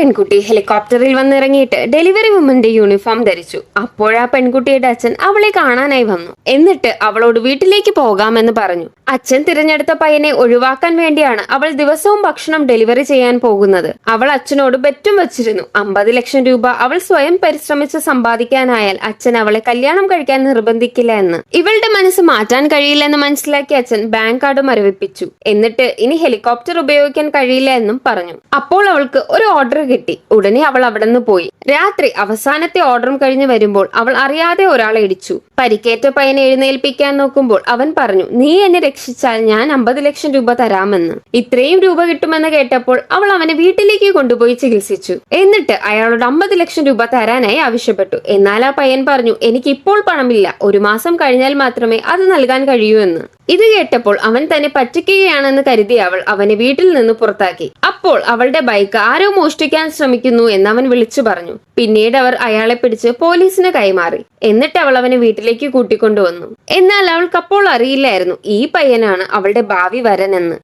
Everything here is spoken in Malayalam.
പെൺകുട്ടി ഹെലികോപ്റ്ററിൽ വന്നിറങ്ങിയിട്ട് ഡെലിവറി വുമന്റെ യൂണിഫോം ധരിച്ചു. അപ്പോഴാ പെൺകുട്ടിയുടെ അച്ഛൻ അവളെ കാണാനായി വന്നു. എന്നിട്ട് അവളോട് വീട്ടിലേക്ക് പോകാമെന്ന് പറഞ്ഞു. അച്ഛൻ തിരഞ്ഞെടുത്ത പയ്യനെ ഒഴിവാക്കാൻ വേണ്ടിയാണ് അവൾ ദിവസവും ഭക്ഷണം ഡെലിവറി ചെയ്യാൻ പോകുന്നത്. അവൾ അച്ഛനോട് ബെറ്റും വച്ചിരുന്നു. 50 ലക്ഷം രൂപ അവൾ സ്വയം പരിശ്രമിച്ച് സമ്പാദിക്കാനായാൽ അച്ഛൻ അവളെ കല്യാണം കഴിക്കാൻ നിർബന്ധിക്കില്ല എന്ന്. ഇവളുടെ മനസ്സ് മാറ്റാൻ കഴിയില്ലെന്ന് മനസ്സിലാക്കിയ അച്ഛൻ ബാങ്ക് കാർഡ് മരവിപ്പിച്ചു. എന്നിട്ട് ഇനി ഹെലികോപ്റ്റർ ഉപയോഗിക്കാൻ കഴിയില്ല എന്നും പറഞ്ഞു. അപ്പോൾ അവൾക്ക് ഒരു ഓർഡർ കിട്ടി. ഉടനെ അവൾ അവിടെ നിന്ന് പോയി. രാത്രി അവസാനത്തെ ഓർഡറും കഴിഞ്ഞ് വരുമ്പോൾ അവൾ അറിയാതെ ഒരാളെ ഇടിച്ചു. പരിക്കേറ്റ പയ്യനെ എഴുന്നേൽപ്പിക്കാൻ നോക്കുമ്പോൾ അവൻ പറഞ്ഞു, നീ എന്നെ രക്ഷിച്ചാൽ ഞാൻ 50 ലക്ഷം രൂപ തരാമെന്ന്. ഇത്രയും രൂപ കിട്ടുമെന്ന് കേട്ടപ്പോൾ അവൾ അവനെ വീട്ടിലേക്ക് കൊണ്ടുപോയി ചികിത്സിച്ചു. എന്നിട്ട് അയാളോട് 50 ലക്ഷം രൂപ തരാനായി ആവശ്യപ്പെട്ടു. എന്നാൽ ആ പയ്യൻ പറഞ്ഞു, എനിക്ക് ഇപ്പോൾ പണമില്ല, 1 മാസം കഴിഞ്ഞാൽ മാത്രമേ അത് നൽകാൻ കഴിയൂ എന്ന്. ഇത് കേട്ടപ്പോൾ അവൻ തന്നെ പറ്റിക്കുകയാണെന്ന് കരുതി അവൾ അവനെ വീട്ടിൽ നിന്ന് പുറത്താക്കി. അപ്പോൾ അവളുടെ ബൈക്ക് ആരോ മോഷ്ടിക്കാൻ ശ്രമിക്കുന്നു എന്ന് അവൻ വിളിച്ചു പറഞ്ഞു. പിന്നീട് അവർ അയാളെ പിടിച്ച് പോലീസിന് കൈമാറി. എന്നിട്ട് അവൾ അവനെ വീട്ടിലേക്ക് കൂട്ടിക്കൊണ്ടുവന്നു. എന്നാൽ അവൾക്ക് അപ്പോൾ അറിയില്ലായിരുന്നു ഈ പയ്യനാണ് അവളുടെ ഭാവി വരൻ എന്ന്.